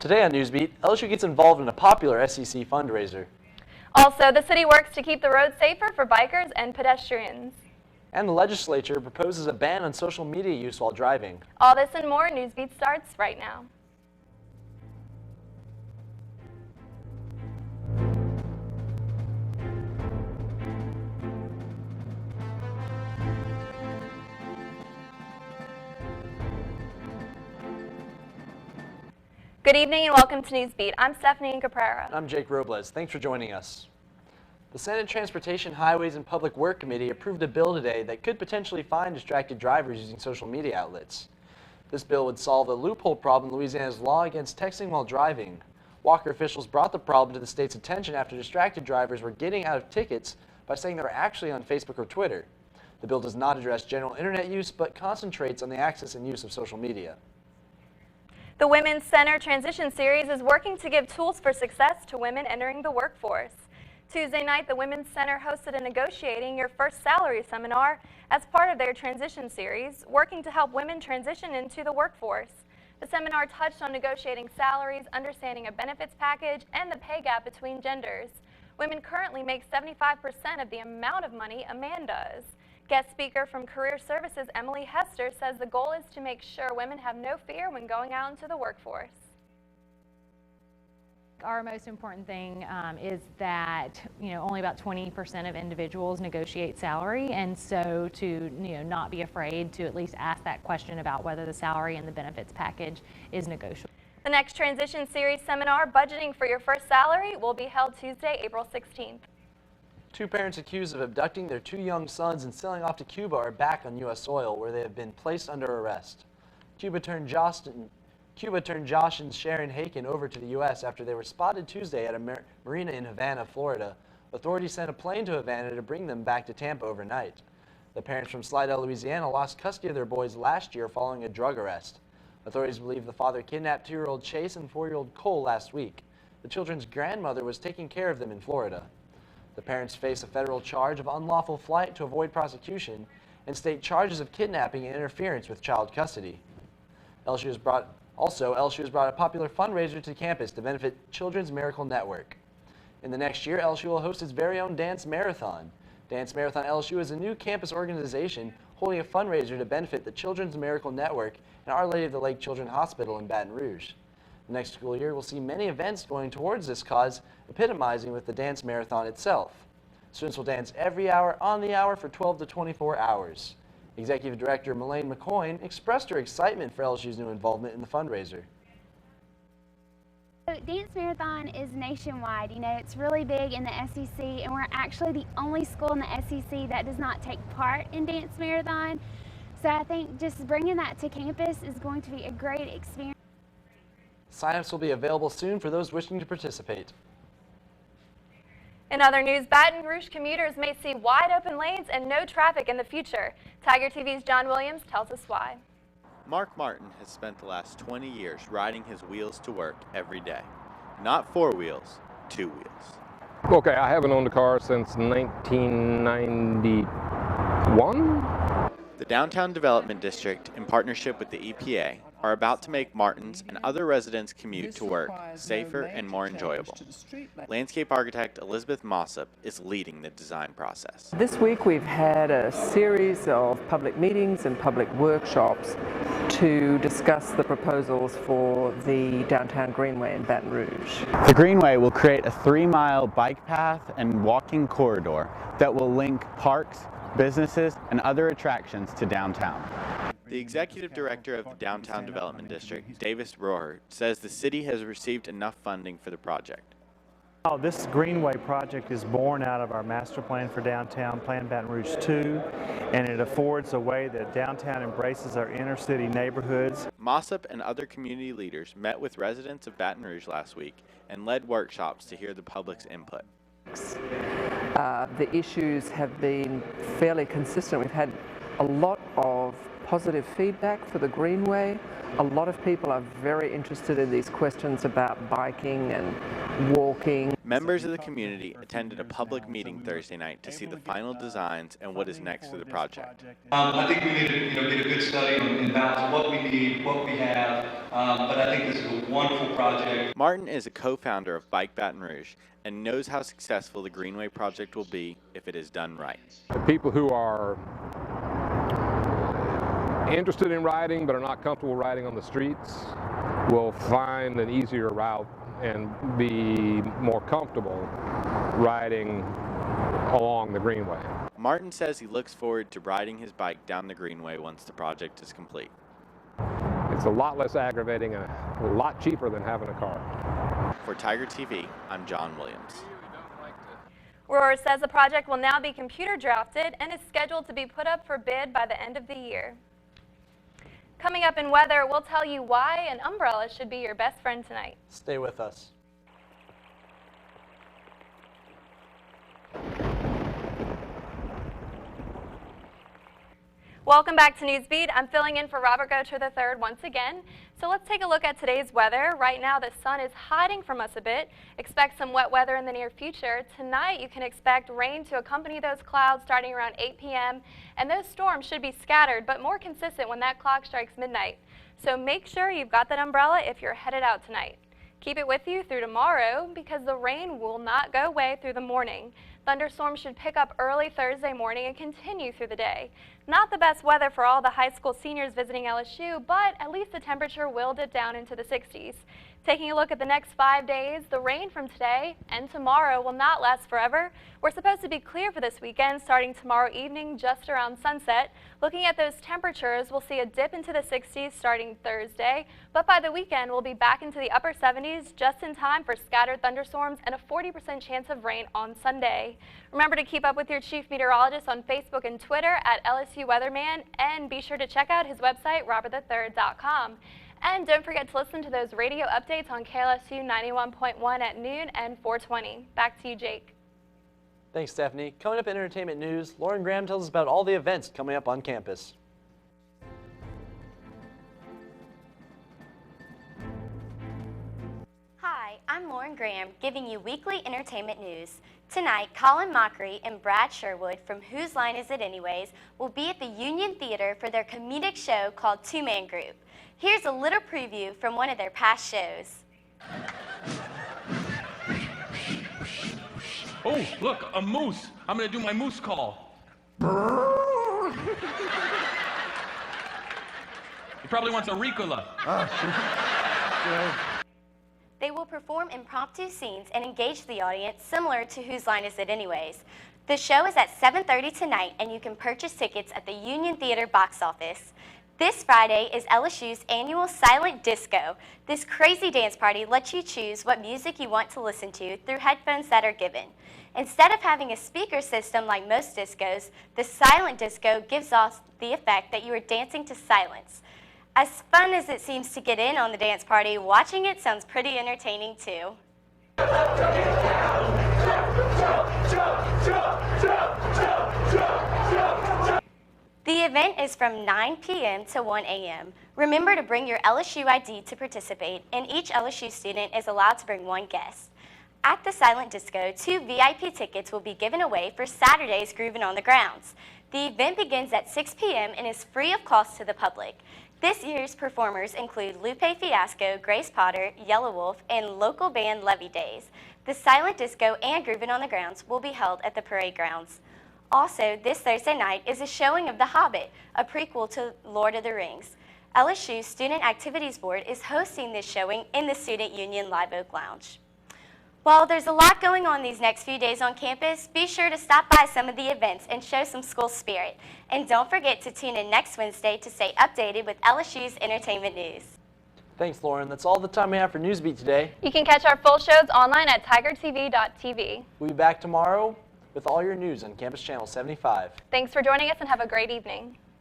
Today on Newsbeat, LSU gets involved in a popular SEC fundraiser. Also, the city works to keep the roads safer for bikers and pedestrians. And the legislature proposes a ban on social media use while driving. All this and more, Newsbeat starts right now. Good evening and welcome to Newsbeat. I'm Stephanie Caprera. I'm Jake Robles. Thanks for joining us. The Senate Transportation, Highways, and Public Work Committee approved a bill today that could potentially fine distracted drivers using social media outlets. This bill would solve a loophole problem in Louisiana's law against texting while driving. Walker officials brought the problem to the state's attention after distracted drivers were getting out of tickets by saying they were actually on Facebook or Twitter. The bill does not address general internet use, but concentrates on the access and use of social media. The Women's Center Transition Series is working to give tools for success to women entering the workforce. Tuesday night, the Women's Center hosted a Negotiating Your First Salary seminar as part of their transition series, working to help women transition into the workforce. The seminar touched on negotiating salaries, understanding a benefits package, and the pay gap between genders. Women currently make 75% of the amount of money a man does. Guest speaker from Career Services, Emily Hester, says the goal is to make sure women have no fear when going out into the workforce. Our most important thing is that only about 20% of individuals negotiate salary, and so to not be afraid to at least ask that question about whether the salary and the benefits package is negotiable. The next Transition Series seminar, Budgeting for Your First Salary, will be held Tuesday, April 16th. Two parents accused of abducting their two young sons and selling off to Cuba are back on U.S. soil, where they have been placed under arrest. Cuba turned Josh and Sharon Haken over to the U.S. after they were spotted Tuesday at a marina in Havana, Florida. Authorities sent a plane to Havana to bring them back to Tampa overnight. The parents from Slidell, Louisiana lost custody of their boys last year following a drug arrest. Authorities believe the father kidnapped 2-year-old Chase and 4-year-old Cole last week. The children's grandmother was taking care of them in Florida. The parents face a federal charge of unlawful flight to avoid prosecution and state charges of kidnapping and interference with child custody. LSU has brought a popular fundraiser to campus to benefit Children's Miracle Network. In the next year, LSU will host its very own Dance Marathon. Dance Marathon LSU is a new campus organization holding a fundraiser to benefit the Children's Miracle Network and Our Lady of the Lake Children's Hospital in Baton Rouge. The next school year will see many events going towards this cause, epitomizing with the Dance Marathon itself. Students will dance every hour on the hour for 12 to 24 hours. Executive Director Melaine McCoyne expressed her excitement for LSU's new involvement in the fundraiser. Dance Marathon is nationwide. It's really big in the SEC, and we're actually the only school in the SEC that does not take part in Dance Marathon. So I think just bringing that to campus is going to be a great experience. Sign-ups will be available soon for those wishing to participate. In other news, Baton Rouge commuters may see wide open lanes and no traffic in the future. Tiger TV's John Williams tells us why. Mark Martin has spent the last 20 years riding his wheels to work every day. Not 4 wheels, 2 wheels. Okay, I haven't owned a car since 1991. The Downtown Development District, in partnership with the EPA, are about to make Martin's and other residents' commute to work safer and more enjoyable. Landscape architect Elizabeth Mossop is leading the design process. This week we've had a series of public meetings and public workshops to discuss the proposals for the Downtown Greenway in Baton Rouge. The Greenway will create a 3-mile bike path and walking corridor that will link parks, businesses, and other attractions to downtown. The executive director of the Downtown Development District, Davis Rohr, says the city has received enough funding for the project. This Greenway project is born out of our master plan for downtown, Plan Baton Rouge 2, and it affords a way that downtown embraces our inner city neighborhoods. Mossop and other community leaders met with residents of Baton Rouge last week and led workshops to hear the public's input. The issues have been fairly consistent. We've had a lot of positive feedback for the Greenway. A lot of people are very interested in these questions about biking and walking. Members of the community attended a public meeting Thursday night to see the final designs and what is next for the project. I think we need to get a good study and balance what we need, what we have, but I think this is a wonderful project. Martin is a co-founder of Bike Baton Rouge and knows how successful the Greenway project will be if it is done right. The people who are interested in riding but are not comfortable riding on the streets will find an easier route and be more comfortable riding along the Greenway. Martin says he looks forward to riding his bike down the Greenway once the project is complete. It's a lot less aggravating and a lot cheaper than having a car. For Tiger TV, I'm John Williams. Roar says the project will now be computer drafted and is scheduled to be put up for bid by the end of the year. Coming up in weather, we'll tell you why an umbrella should be your best friend tonight. Stay with us. Welcome back to Newsbeat. I'm filling in for Robert Gocher III once again. So let's take a look at today's weather. Right now the sun is hiding from us a bit. Expect some wet weather in the near future. Tonight you can expect rain to accompany those clouds starting around 8 p.m. and those storms should be scattered but more consistent when that clock strikes midnight. So make sure you've got that umbrella if you're headed out tonight. Keep it with you through tomorrow because the rain will not go away through the morning. Thunderstorms should pick up early Thursday morning and continue through the day. Not the best weather for all the high school seniors visiting LSU, but at least the temperature will dip down into the 60s. Taking a look at the next 5 days, the rain from today and tomorrow will not last forever. We're supposed to be clear for this weekend starting tomorrow evening just around sunset. Looking at those temperatures, we'll see a dip into the 60s starting Thursday, but by the weekend we'll be back into the upper 70s just in time for scattered thunderstorms and a 40% chance of rain on Sunday. Remember to keep up with your chief meteorologist on Facebook and Twitter at LSU Weatherman, and be sure to check out his website, robertthe3rd.com. And don't forget to listen to those radio updates on KLSU 91.1 at noon and 4:20. Back to you, Jake. Thanks, Stephanie. Coming up in entertainment news, Lauren Graham tells us about all the events coming up on campus. Hi, I'm Lauren Graham, giving you weekly entertainment news. Tonight, Colin Mockery and Brad Sherwood from Whose Line Is It Anyways will be at the Union Theater for their comedic show called Two Man Group. Here's a little preview from one of their past shows. Oh, look, a moose. I'm gonna do my moose call. He probably wants a Ricola. They will perform impromptu scenes and engage the audience similar to Whose Line Is It Anyways? The show is at 7:30 tonight and you can purchase tickets at the Union Theater box office. This Friday is LSU's annual Silent Disco. This crazy dance party lets you choose what music you want to listen to through headphones that are given. Instead of having a speaker system like most discos, the Silent Disco gives off the effect that you are dancing to silence. As fun as it seems to get in on the dance party, watching it sounds pretty entertaining too. The event is from 9 p.m. to 1 a.m. Remember to bring your LSU ID to participate, and each LSU student is allowed to bring one guest. At the Silent Disco, 2 VIP tickets will be given away for Saturday's Groovin' on the Grounds. The event begins at 6 p.m. and is free of cost to the public. This year's performers include Lupe Fiasco, Grace Potter, Yellow Wolf, and local band Levy Days. The Silent Disco and Groovin' on the Grounds will be held at the parade grounds. Also, this Thursday night is a showing of The Hobbit, a prequel to Lord of the Rings. LSU's Student Activities Board is hosting this showing in the Student Union Live Oak Lounge. While there's a lot going on these next few days on campus, be sure to stop by some of the events and show some school spirit. And don't forget to tune in next Wednesday to stay updated with LSU's entertainment news. Thanks, Lauren. That's all the time we have for Newsbeat today. You can catch our full shows online at tigertv.tv. We'll be back tomorrow with all your news on Campus Channel 75. Thanks for joining us and have a great evening.